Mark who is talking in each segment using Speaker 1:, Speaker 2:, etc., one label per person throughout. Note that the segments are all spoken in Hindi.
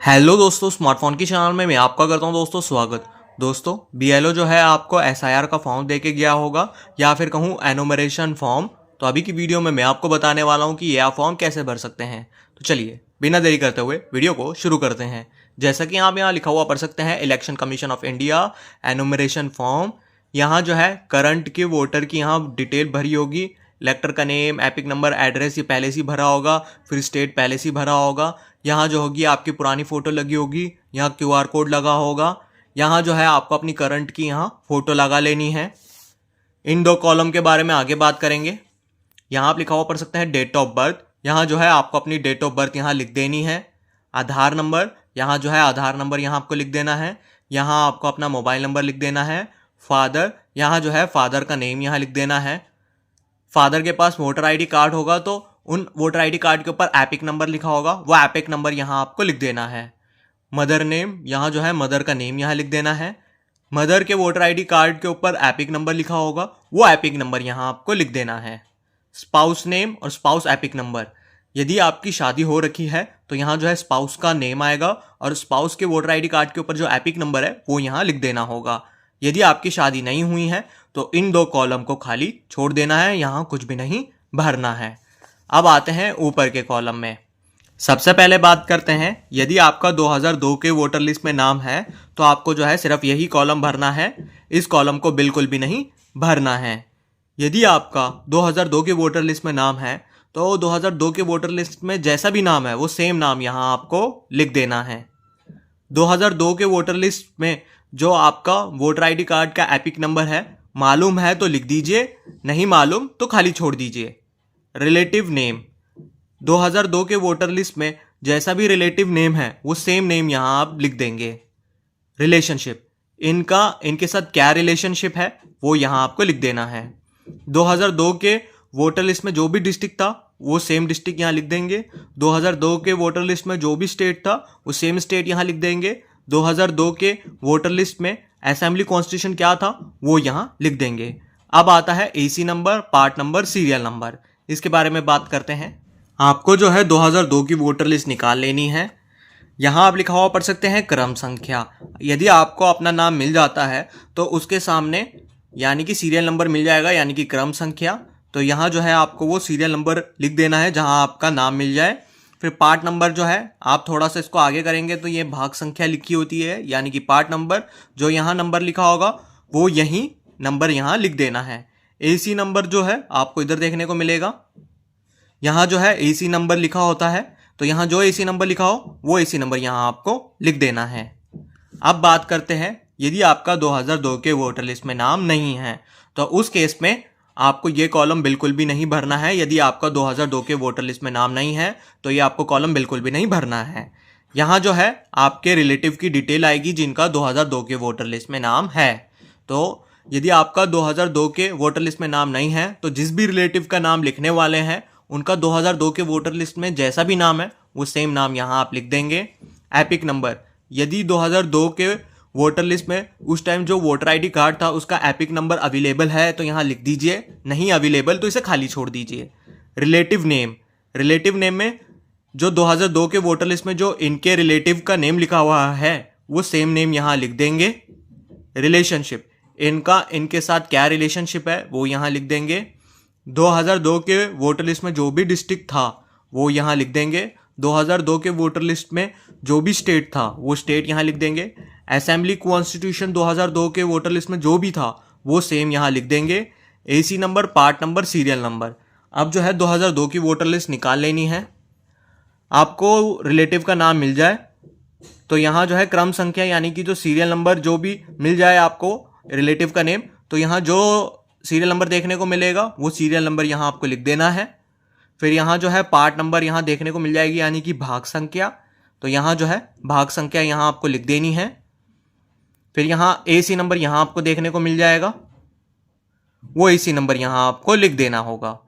Speaker 1: हेलो दोस्तों, स्मार्टफोन की चैनल में मैं आपका करता हूं दोस्तों स्वागत। दोस्तों, बीएलओ जो है आपको एसआईआर का फॉर्म दे के गया होगा या फिर कहूं एनुमरेशन फॉर्म। तो अभी की वीडियो में मैं आपको बताने वाला हूं कि यह फॉर्म कैसे भर सकते हैं। तो चलिए बिना देरी करते हुए वीडियो को शुरू करते हैं। जैसा कि आप यहाँ लिखा हुआ पढ़ सकते हैं, election commission of India enumeration form. यहाँ जो है करंट के वोटर की यहाँ डिटेल भरी होगी। इलेक्टर का नेम, एपिक नंबर, एड्रेस ये पहले से ही भरा होगा, फिर स्टेट पहले से ही भरा होगा। यहाँ जो होगी आपकी पुरानी फ़ोटो लगी होगी, यहाँ क्यूआर कोड लगा होगा। यहाँ जो है आपको अपनी करंट की यहाँ फ़ोटो लगा लेनी है। इन दो कॉलम के बारे में आगे बात करेंगे। यहाँ आप लिखा हुआ पढ़ सकते हैं डेट ऑफ बर्थ। यहाँ जो है आपको अपनी डेट ऑफ बर्थ यहाँ लिख देनी है। आधार नंबर, यहाँ जो है आधार नंबर यहाँ आपको लिख देना है। यहाँ आपको अपना मोबाइल नंबर लिख देना है। फादर, यहाँ जो है फादर का नेम यहाँ लिख देना है। फादर के पास वोटर आईडी कार्ड होगा तो उन वोटर आईडी कार्ड के ऊपर एपिक नंबर लिखा होगा, वो एपिक नंबर यहाँ आपको लिख देना है। मदर नेम, यहाँ जो है मदर का नेम यहाँ लिख देना है। मदर के वोटर आईडी कार्ड के ऊपर एपिक नंबर लिखा होगा, वो एपिक नंबर यहाँ आपको लिख देना है। स्पाउस नेम और स्पाउस एपिक नंबर, यदि आपकी शादी हो रखी है तो यहाँ जो है स्पाउस का नेम आएगा और स्पाउस के वोटर आईडी कार्ड के ऊपर जो एपिक नंबर है वो यहाँ लिख देना होगा। यदि आपकी शादी नहीं हुई है तो इन दो कॉलम को खाली छोड़ देना है, यहाँ कुछ भी नहीं भरना है। अब आते हैं ऊपर के कॉलम में। सबसे पहले बात करते हैं, यदि आपका 2002 के वोटर लिस्ट में नाम है तो आपको जो है सिर्फ यही कॉलम भरना है, इस कॉलम को बिल्कुल भी नहीं भरना है। यदि आपका 2002 के वोटर लिस्ट में नाम है तो 2002 के वोटर लिस्ट में जैसा भी नाम है वो सेम नाम यहाँ आपको लिख देना है। 2002 के वोटर लिस्ट में जो आपका वोटर आईडी कार्ड का एपिक नंबर है, मालूम है तो लिख दीजिए, नहीं मालूम तो खाली छोड़ दीजिए। रिलेटिव नेम, 2002 के वोटर लिस्ट में जैसा भी रिलेटिव नेम है वो सेम नेम यहाँ आप लिख देंगे। रिलेशनशिप, इनके साथ क्या रिलेशनशिप है वो यहाँ आपको लिख देना है। 2002 के वोटर लिस्ट में जो भी डिस्ट्रिक्ट था वो सेम डिस्ट्रिक्ट यहाँ लिख देंगे। 2002 के वोटर लिस्ट में जो भी स्टेट था वो सेम स्टेट यहाँ लिख देंगे। 2002 के वोटर लिस्ट में असेंबली कॉन्स्टिट्यूशन क्या था वो यहाँ लिख देंगे। अब आता है AC number, part number, serial number. इसके बारे में बात करते हैं। आपको जो है 2002 की वोटर लिस्ट निकाल लेनी है। यहाँ आप लिखा हुआ पढ़ सकते हैं क्रम संख्या। यदि आपको अपना नाम मिल जाता है तो उसके सामने यानी कि सीरियल नंबर मिल जाएगा, यानी कि क्रम संख्या। तो यहाँ जो है आपको वो सीरियल नंबर लिख देना है जहाँ आपका नाम मिल जाए। फिर पार्ट नंबर जो है आप थोड़ा सा इसको आगे करेंगे तो ये भाग संख्या लिखी होती है, यानी कि पार्ट नंबर, जो यहाँ नंबर लिखा होगा वो यही नंबर यहाँ लिख देना है। एसी नंबर जो है आपको इधर देखने को मिलेगा। यहाँ जो है एसी नंबर लिखा होता है तो यहाँ जो एसी नंबर लिखा हो वो एसी नंबर यहाँ आपको लिख देना है। अब बात करते हैं, यदि आपका 2002 के वोटर लिस्ट में नाम नहीं है तो उस केस में आपको ये कॉलम बिल्कुल भी नहीं भरना है। यदि आपका 2002 के वोटर लिस्ट में नाम नहीं है तो ये आपको कॉलम बिल्कुल भी नहीं भरना है। यहाँ जो है आपके रिलेटिव की डिटेल आएगी जिनका 2002 के वोटर लिस्ट में नाम है। तो यदि आपका 2002 के वोटर लिस्ट में नाम नहीं है तो जिस भी रिलेटिव का नाम लिखने वाले हैं उनका 2002 के वोटर लिस्ट में जैसा भी नाम है वो सेम नाम यहाँ आप लिख देंगे। एपिक नंबर, यदि 2002 के वोटर लिस्ट में उस टाइम जो वोटर आईडी कार्ड था उसका एपिक नंबर अवेलेबल है तो यहाँ लिख दीजिए, नहीं अवेलेबल तो इसे खाली छोड़ दीजिए। रिलेटिव नेम, रिलेटिव नेम में जो 2002 के वोटर लिस्ट में जो इनके रिलेटिव का नेम लिखा हुआ है वो सेम नेम यहाँ लिख देंगे। रिलेशनशिप, इनके साथ क्या रिलेशनशिप है वो यहाँ लिख देंगे। 2002 के वोटर लिस्ट में जो भी डिस्ट्रिक्ट था वो यहाँ लिख देंगे। 2002 के वोटर लिस्ट में जो भी स्टेट था वो स्टेट यहाँ लिख देंगे। असेंबली कॉन्स्टिट्यूशन 2002 के वोटर लिस्ट में जो भी था वो सेम यहाँ लिख देंगे। AC number, part number, serial number. अब जो है 2002 की वोटर लिस्ट निकाल लेनी है। आपको रिलेटिव का नाम मिल जाए तो यहाँ जो है क्रम संख्या यानी कि जो सीरियल नंबर जो भी मिल जाए आपको रिलेटिव का नेम, तो यहाँ जो सीरियल नंबर देखने को मिलेगा वो सीरियल नंबर यहाँ आपको लिख देना है। फिर यहाँ जो है पार्ट नंबर यहाँ देखने को मिल जाएगी यानी कि भाग संख्या, तो यहाँ जो है भाग संख्या यहाँ आपको लिख देनी है। फिर यहाँ एसी नंबर यहाँ आपको देखने को मिल जाएगा, वो एसी नंबर यहाँ आपको लिख देना होगा।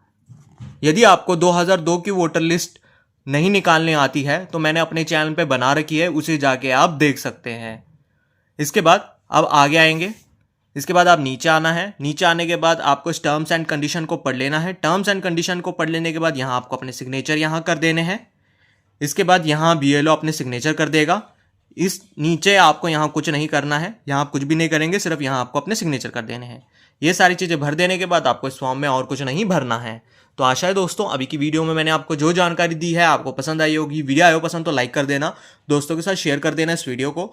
Speaker 1: यदि आपको 2002 की वोटर लिस्ट नहीं निकालने आती है तो मैंने अपने चैनल पे बना रखी है, उसे जाके आप देख सकते हैं। इसके बाद अब आगे आएंगे। इसके बाद आप नीचे आना है। नीचे आने के बाद आपको टर्म्स एंड कंडीशन को पढ़ लेना है। टर्म्स एंड कंडीशन को पढ़ लेने के बाद यहाँ आपको अपने सिग्नेचर यहाँ कर देने हैं। इसके बाद यहाँ BLO अपने सिग्नेचर कर देगा। इस नीचे आपको यहाँ कुछ नहीं करना है, यहाँ आप कुछ भी नहीं करेंगे, सिर्फ यहाँ आपको अपने सिग्नेचर कर देने हैं। ये सारी चीज़ें भर देने के बाद आपको इस फॉर्म में और कुछ नहीं भरना है। तो आशा है दोस्तों अभी की वीडियो में मैंने आपको जो जानकारी दी है आपको पसंद आई होगी। वीडियो आयो पसंद तो लाइक कर देना, दोस्तों के साथ शेयर कर देना इस वीडियो को।